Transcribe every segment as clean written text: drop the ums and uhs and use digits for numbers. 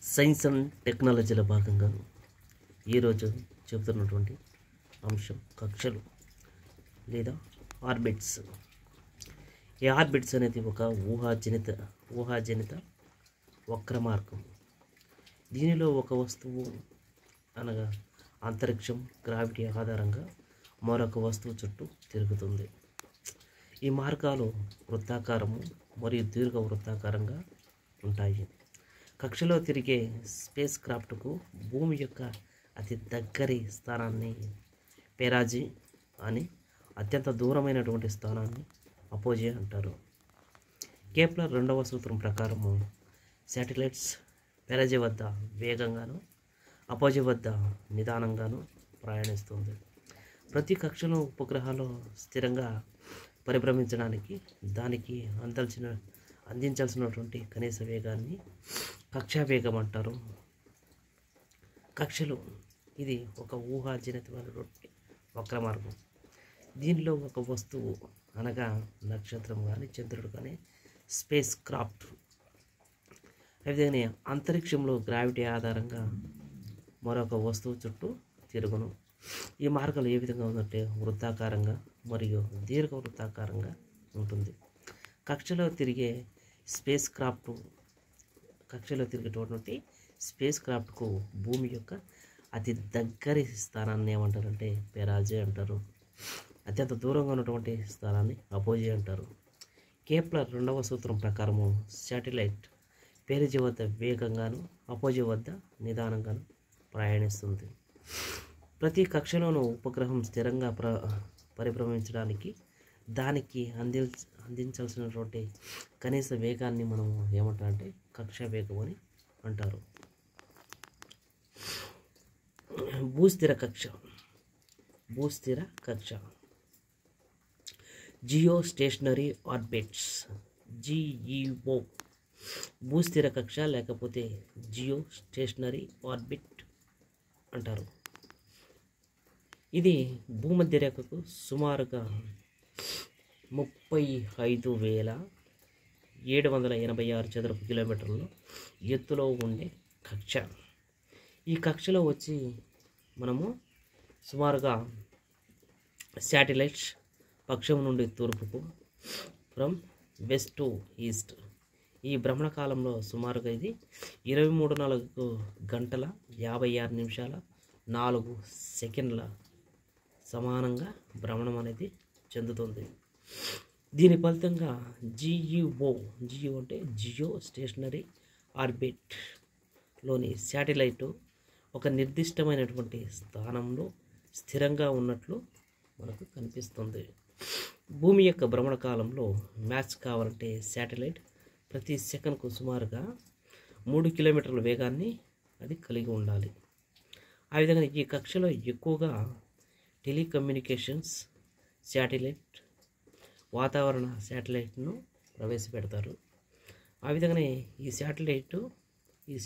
Science and టెక్నాలజీలో భాగంగా ఈరోజు చెబుతున్నటువంటి అంశం కక్షలు లేదా ఆర్బిట్స్. ఈ ఆర్బిట్స్ అనేది ఒక ఊహాజనిత వక్ర మార్గం. దీనిలో ఒక వస్తువు అనగా అంతరిక్షం గ్రావిటీ ఆధారంగా మరొక వస్తువు చుట్టూ తిరుగుతుంది. ఈ మార్గాలు వృత్తాకారము మరియు దీర్ఘ వృత్తాకారంగా ఉంటాయి. కక్షలో తిరిగే స్పేస్ క్రాఫ్ట్కు భూమి యొక్క అతి దగ్గరి స్థానాన్ని పెరాజీ అని, అత్యంత దూరమైనటువంటి స్థానాన్ని అపోజీ అంటారు. కేప్లర్ రెండవ సూత్రం ప్రకారము శాటిలైట్స్ పెరాజీ వద్ద వేగంగాను, అపోజీ వద్ద నిదానంగాను ప్రయాణిస్తుంది. ప్రతి కక్షలో ఉపగ్రహాలు స్థిరంగా పరిభ్రమించడానికి దానికి అందించాల్సినటువంటి కనీస వేగాన్ని కక్షా వేగం అంటారు. కక్షలు ఇది ఒక ఊహాజనితమైనటువంటి వక్ర మార్గం. దీనిలో ఒక వస్తువు అనగా నక్షత్రం కానీ చంద్రుడు కానీ స్పేస్ క్రాఫ్ట్ అదేవిధంగా అంతరిక్షంలో గ్రావిటీ ఆధారంగా మరొక వస్తువు చుట్టూ తిరుగును. ఈ మార్గాలు ఏ విధంగా ఉందంటే వృత్తాకారంగా మరియు దీర్ఘ వృత్తాకారంగా ఉంటుంది. కక్షలో తిరిగేటటువంటి స్పేస్ క్రాఫ్ట్కు భూమి యొక్క అతి దగ్గరి స్థానాన్ని ఏమంటారంటే పెరాజీ అంటారు. అత్యంత దూరంగా ఉన్నటువంటి స్థానాన్ని అపోజీ అంటారు. కేప్లర్ రెండవ సూత్రం ప్రకారము శాటిలైట్ పెరాజీ వద్ద వేగంగాను, అపోజీ వద్ద నిదానంగాను ప్రయాణిస్తుంది. ప్రతి కక్షలోనూ ఉపగ్రహం స్థిరంగా పరిభ్రమించడానికి దానికి అందించాల్సినటువంటి కనీస వేగాన్ని మనం ఏమంటారంటే కక్షా వేగం అని అంటారు. భూస్థిర కక్ష జియో స్టేషనరీ ఆర్బిట్స్ GEO భూస్థిర కక్ష లేకపోతే జియో స్టేషనరీ ఆర్బిట్ అంటారు. ఇది భూమధ్య రేఖకు సుమారుగా 35,786 చదరపు కిలోమీటర్ల ఎత్తులో ఉండే కక్ష. ఈ కక్షలో వచ్చి మనము సుమారుగా శాటిలైట్స్ పక్షం నుండి తూర్పుకు ఫ్రమ్ వెస్ట్ టు ఈస్ట్ ఈ భ్రమణ కాలంలో సుమారుగా ఇది 23 గంటల 56 నిమిషాల 4 సెకండ్ల సమానంగా భ్రమణం అనేది చెందుతుంది. దీని ఫలితంగా GEO అంటే జియో స్టేషనరీ ఆర్బిట్లోని శాటిలైట్ ఒక నిర్దిష్టమైనటువంటి స్థానంలో స్థిరంగా ఉన్నట్లు మనకు కనిపిస్తుంది. భూమి యొక్క భ్రమణ కాలంలో మ్యాచ్ కావాలంటే శాటిలైట్ ప్రతి సెకన్కు సుమారుగా 3 కిలోమీటర్ల వేగాన్ని అది కలిగి ఉండాలి. ఆ విధంగా ఈ కక్షలో ఎక్కువగా టెలికమ్యూనికేషన్స్ శాటిలైట్, వాతావరణ శాటిలైట్ను ప్రవేశపెడతారు. ఆ విధంగానే ఈ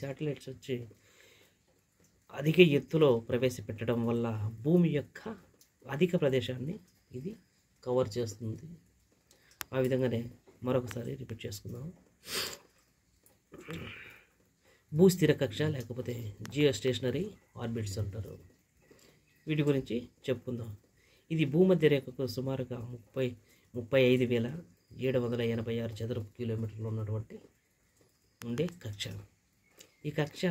శాటిలైట్స్ వచ్చి అధిక ఎత్తులో ప్రవేశపెట్టడం వల్ల భూమి యొక్క అధిక ప్రదేశాన్ని ఇది కవర్ చేస్తుంది. ఆ విధంగానే మరొకసారి రిపీట్ చేసుకుందాం. భూస్థిర కక్ష లేకపోతే జియో స్టేషనరీ ఆర్బిట్స్ అంటారు. వీటి గురించి చెప్పుకుందాం. ఇది భూమధ్య రేఖకు సుమారుగా 35,786 చదరపు కిలోమీటర్లు ఉన్నటువంటి ఉండే కక్ష. ఈ కక్ష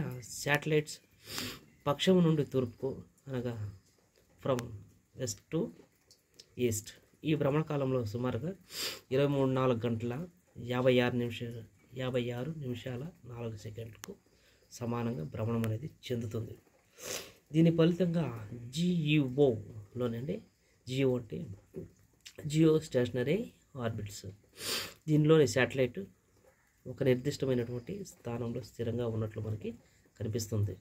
శాటిలైట్స్ పక్షం నుండి తూర్పుకు అనగా ఫ్రమ్ వెస్ట్ టు ఈస్ట్ ఈ భ్రమణ కాలంలో సుమారుగా 23 గంటల 56 నిమిషాల 4 సెకండ్లకు సమానంగా భ్రమణం అనేది చెందుతుంది. దీని ఫలితంగా GEOలోనండి జియో అంటే జియో స్టేషనరీ ఆర్బిట్స్ దీనిలోని శాటిలైట్ ఒక నిర్దిష్టమైనటువంటి స్థానంలో స్థిరంగా ఉన్నట్లు మనకి కనిపిస్తుంది.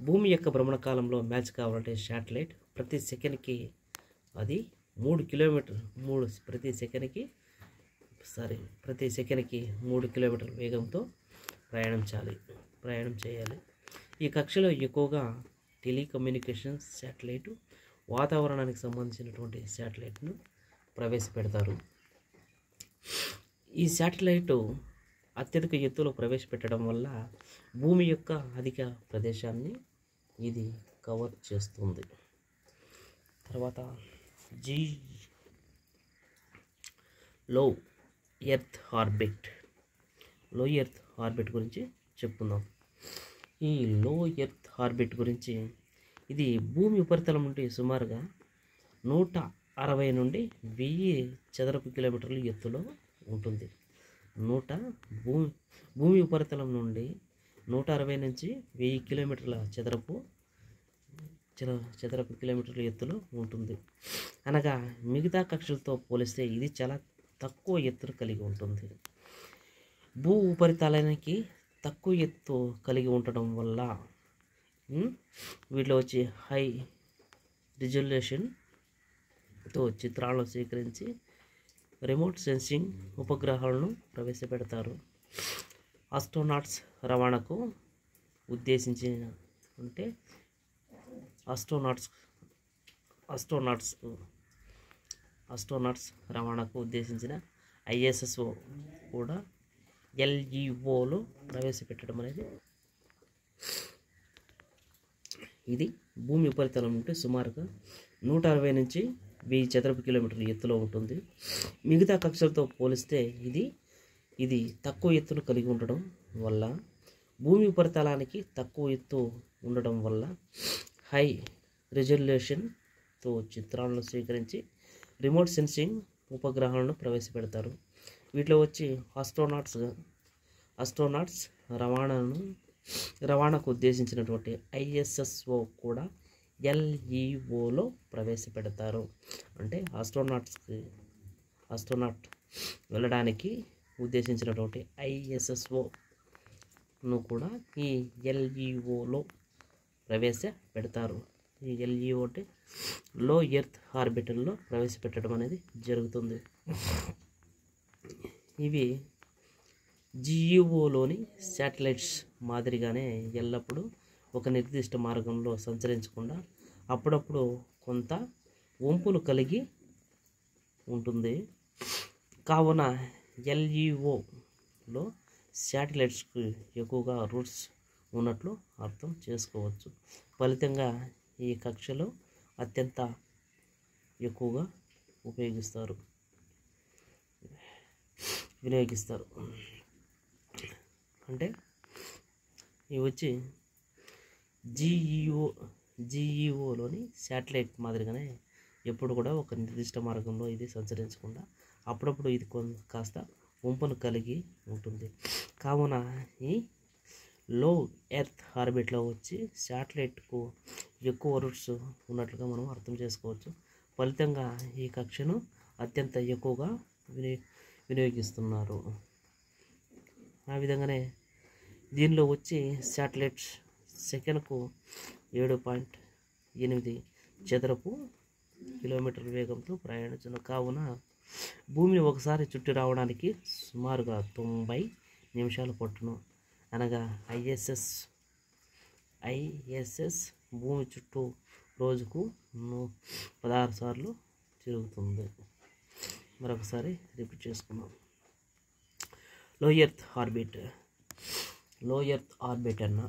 భూమి యొక్క భ్రమణ కాలంలో మ్యాచ్ కావాలంటే శాటిలైట్ ప్రతి సెకండ్కి అది 3 కిలోమీటర్ల వేగంతో ప్రయాణం చేయాలి. ఈ కక్షలో ఎక్కువగా టెలికమ్యూనికేషన్స్ శాటిలైట్, వాతావరణానికి సంబంధించినటువంటి శాటిలైట్ను ప్రవేశపెడతారు. ఈ శాటిలైట్ అత్యధిక ఎత్తులో ప్రవేశపెట్టడం వల్ల భూమి యొక్క అధిక ప్రదేశాన్ని ఇది కవర్ చేస్తుంది. తర్వాత జీ లో ఎర్త్ ఆర్బిట్. లో ఎర్త్ ఆర్బిట్ గురించి చెప్పుకుందాం. ఈ లో ఎర్త్ ఆర్బిట్ గురించి ఇది భూమి ఉపరితలం నుండి సుమారుగా 160 నుండి 1000 చదరపు కిలోమీటర్ల ఎత్తులో ఉంటుంది. భూమి ఉపరితలం నుండి 160 నుంచి 1000 కిలోమీటర్ల చదరపు కిలోమీటర్ల ఎత్తులో ఉంటుంది. అనగా మిగతా కక్షలతో పోలిస్తే ఇది చాలా తక్కువ ఎత్తును కలిగి ఉంటుంది. భూ ఉపరితలానికి తక్కువ ఎత్తు కలిగి ఉండటం వల్ల వీటిలో వచ్చి హై రిజల్యూషన్తో చిత్రాలను స్వీకరించి రిమోట్ సెన్సింగ్ ఉపగ్రహాలను ప్రవేశపెడతారు. ఆస్ట్రోనాట్స్ రవాణాకు ఉద్దేశించిన ISSO కూడా LEOలో ప్రవేశపెట్టడం అనేది ఇది భూమి ఉపరితలం నుండి సుమారుగా 160 నుంచి 1000 చదరపు కిలోమీటర్ల ఎత్తులో ఉంటుంది. మిగతా కక్షలతో పోలిస్తే ఇది తక్కువ ఎత్తును కలిగి ఉండడం వల్ల భూమి ఉపరితలానికి తక్కువ ఎత్తు ఉండడం వల్ల హై రిజల్యూషన్తో చిత్రాలను స్వీకరించి రిమోట్ సెన్సింగ్ ఉపగ్రహాలను ప్రవేశపెడతారు. వీటిలో వచ్చి ఆస్ట్రోనాట్స్ రవాణాకు ఉద్దేశించినటువంటి ISSO కూడా LEOలో ప్రవేశపెడతారు. అంటే ఆస్ట్రోనాట్ వెళ్ళడానికి ఉద్దేశించినటువంటి ISSOను కూడా ఈ LEOలో ప్రవేశపెడతారు. ఈ LEO అంటే లో ఎర్త్ ఆర్బిటల్లో ప్రవేశపెట్టడం అనేది జరుగుతుంది. ఇవి GEOలోని శాటిలైట్స్ మాదిరిగానే ఎల్లప్పుడూ ఒక నిర్దిష్ట మార్గంలో సంచరించకుండా అప్పుడప్పుడు కొంత వంపును కలిగి ఉంటుంది. కావున LEOలో శాటిలైట్స్కి ఎక్కువగా రూట్స్ ఉన్నట్లు అర్థం చేసుకోవచ్చు. ఫలితంగా ఈ కక్షలో అత్యంత ఎక్కువగా వినియోగిస్తారు. అంటే ఇవి వచ్చి GEOలోని శాటిలైట్ మాదిరిగానే ఎప్పుడు కూడా ఒక నిర్దిష్ట మార్గంలో ఇది సంచరించకుండా అప్పుడప్పుడు ఇది కాస్త వంపును కలిగి ఉంటుంది. కావున ఈ లో ఎర్త్ ఆర్బిట్లో వచ్చి శాటిలైట్కు ఎక్కువ రూట్స్ ఉన్నట్లుగా మనం అర్థం చేసుకోవచ్చు. ఫలితంగా ఈ కక్షను అత్యంత ఎక్కువగా వినియోగిస్తున్నారు. ఆ విధంగానే దీనిలో వచ్చి శాటిలైట్స్ సెకనుకు 7.8 చదరపు కిలోమీటర్ల వేగంతో ప్రయాణించను. కావున భూమిని ఒకసారి చుట్టి రావడానికి సుమారుగా 90 నిమిషాలు పట్టును. అనగా ISS భూమి చుట్టూ రోజుకు 16 సార్లు తిరుగుతుంది. మరొకసారి రిపీట్ చేసుకుందాం. లో ఎర్త్ ఆర్బిట్ అన్న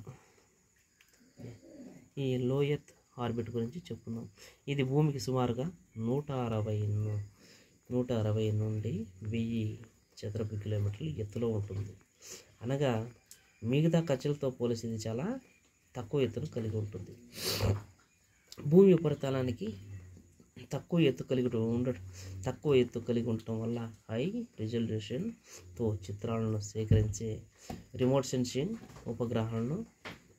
ఈ లో ఎర్త్ ఆర్బిట్ గురించి చెప్పుకుందాం. ఇది భూమికి సుమారుగా 160 నుండి 1000 చదరపు కిలోమీటర్లు ఎత్తులో ఉంటుంది. అనగా మిగతా కక్షలతో పోలిసి ఇది చాలా తక్కువ ఎత్తును కలిగి ఉంటుంది. భూమి ఉపరితలానికి తక్కువ ఎత్తు కలిగి ఉండటం వల్ల హై రిజల్యూషన్తో చిత్రాలను సేకరించే రిమోట్ సెన్సింగ్ ఉపగ్రహాలను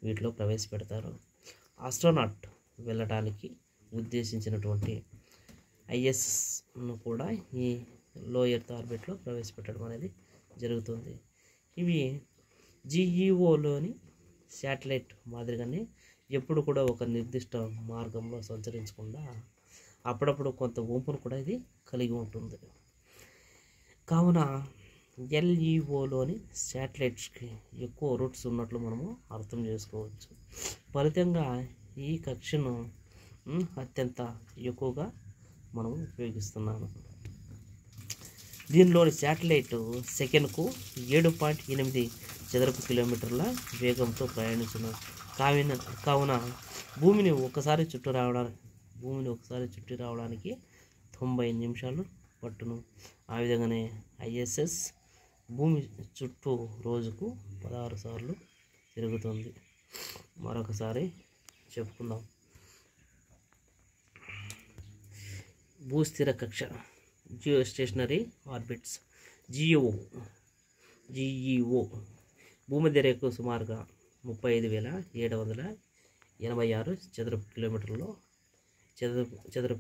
వీటిలో ప్రవేశపెడతారు. ఆస్ట్రోనాట్ వెళ్ళడానికి ఉద్దేశించినటువంటి ISSను కూడా ఈ లో ఎర్త్ ఆర్బిట్లో ప్రవేశపెట్టడం అనేది జరుగుతుంది. ఇవి GEOలోని శాటిలైట్ మాదిరిగానే ఎప్పుడు కూడా ఒక నిర్దిష్ట మార్గంలో సంచరించకుండా అప్పుడప్పుడు కొంత వంపును కూడా ఇది కలిగి ఉంటుంది. కావున LEOలోని శాటిలైట్స్కి ఎక్కువ రూట్స్ ఉన్నట్లు మనము అర్థం చేసుకోవచ్చు. ఫలితంగా ఈ కక్షను అత్యంత ఎక్కువగా మనం ఉపయోగిస్తున్నాము. దీనిలోని శాటిలైట్ సెకండ్కు 7.8 చదరపు కిలోమీటర్ల వేగంతో ప్రయాణించును. కావున భూమిని ఒకసారి చుట్టూ రావడానికి 90 నిమిషాలు పట్టును. ఆ విధంగానే ఐఎస్ఎస్ భూమి చుట్టూ రోజుకు 16 సార్లు తిరుగుతుంది. మరొకసారి చెప్పుకుందాం. భూస్థిర కక్ష జియో స్టేషనరీ ఆర్బిట్స్ జిఈఓ భూమధ్య రేఖకు సుమారుగా 35,786 చదరపు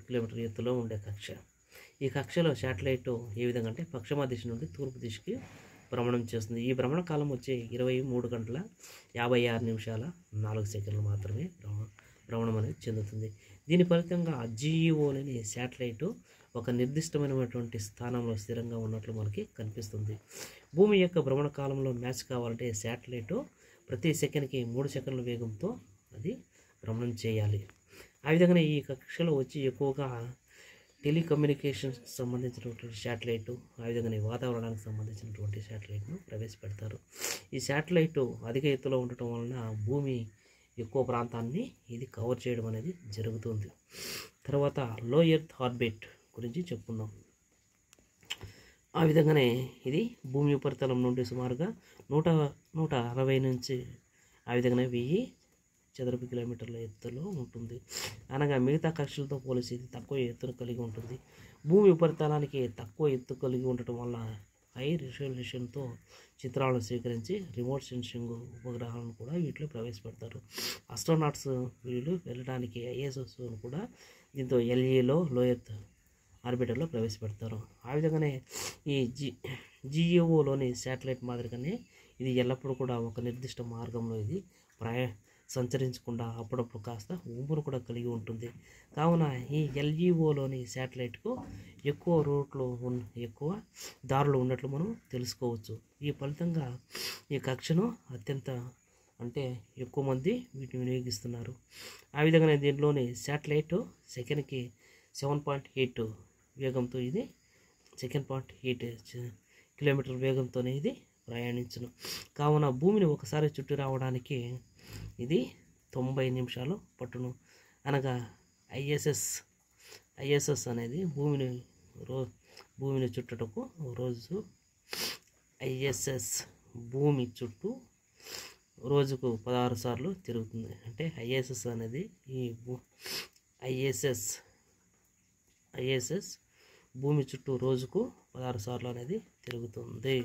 కిలోమీటర్ ఎత్తులో ఉండే కక్ష. ఈ కక్షలో శాటిలైట్ ఏ విధంగా అంటే పశ్చిమ దిశ నుండి తూర్పు దిశకి భ్రమణం చేస్తుంది. ఈ భ్రమణ కాలం వచ్చి 23 గంటల 56 నిమిషాల 4 సెకండ్లు మాత్రమే భ్రమణం అనేది చెందుతుంది. దీని ఫలితంగా జిఈఓలోని శాటిలైట్ ఒక నిర్దిష్టమైనటువంటి స్థానంలో స్థిరంగా ఉన్నట్లు మనకి కనిపిస్తుంది. భూమి యొక్క భ్రమణ కాలంలో మ్యాచ్ కావాలంటే శాటిలైట్ ప్రతి సెకండ్కి 3 సెకండ్ల వేగంతో అది భ్రమణం చేయాలి. ఆ విధంగానే ఈ కక్షలో వచ్చి ఎక్కువగా టెలికమ్యూనికేషన్స్ సంబంధించినటువంటి శాటిలైట్, ఆ విధంగానే వాతావరణానికి సంబంధించినటువంటి శాటిలైట్ను ప్రవేశపెడతారు. ఈ శాటిలైట్ అధిక ఎత్తులో ఉండటం వలన భూమి ఎక్కువ ప్రాంతాన్ని ఇది కవర్ చేయడం అనేది జరుగుతుంది. తర్వాత లో ఎర్త్ ఆర్బిట్ గురించి చెప్పుకుందాం. ఆ విధంగానే ఇది భూమి ఉపరితలం నుండి సుమారుగా 160 నుంచి ఆ విధంగానే 1000 చదరపు కిలోమీటర్ల ఎత్తులో ఉంటుంది. అనగా మిగతా కక్షలతో పోలిసి ఇది తక్కువ ఎత్తును కలిగి ఉంటుంది. భూమి ఉపరితలానికి తక్కువ ఎత్తు కలిగి ఉండటం వల్ల హై రిజల్యూషన్తో చిత్రాలను స్వీకరించి రిమోట్ సెన్సింగ్ ఉపగ్రహాలను కూడా వీటిలో ప్రవేశపెడతారు. ఆస్ట్రోనాట్స్ వీళ్ళు వెళ్ళడానికి ఐఎస్ఎస్ను కూడా దీంతో ఎల్ఈలో లో ఎర్త్ ఆర్బిటర్లో ప్రవేశపెడతారు. ఆ విధంగానే ఈ జిఈఓలోని శాటిలైట్ మాదిరిగానే ఇది ఎల్లప్పుడూ కూడా ఒక నిర్దిష్ట మార్గంలో ఇది సంచరించకుండా అప్పుడప్పుడు కాస్త ఊపును కూడా కలిగి ఉంటుంది. కావున ఈ ఎల్ఈఓలోని శాటిలైట్కు ఎక్కువ ఎక్కువ దారులు ఉన్నట్లు మనం తెలుసుకోవచ్చు. ఈ ఫలితంగా ఈ కక్షను అత్యంత అంటే ఎక్కువ మంది వీటిని వినియోగిస్తున్నారు. ఆ విధంగానే దీంట్లోని శాటిలైట్ సెకండ్కి 7.8 వేగంతో ఇది 2.8 కిలోమీటర్ వేగంతోనే ఇది ప్రయాణించును. కావున భూమిని ఒకసారి చుట్టి రావడానికి ఇది 90 నిమిషాలు పట్టును. అనగా ఐఎస్ఎస్ అనేది భూమిని చుట్టుటకు రోజు ఐఎస్ఎస్ భూమి చుట్టూ రోజుకు 16 సార్లు తిరుగుతుంది. అంటే ఐఎస్ఎస్ అనేది ఐఎస్ఎస్ భూమి చుట్టూ రోజుకు 16 సార్లు అనేది తిరుగుతుంది.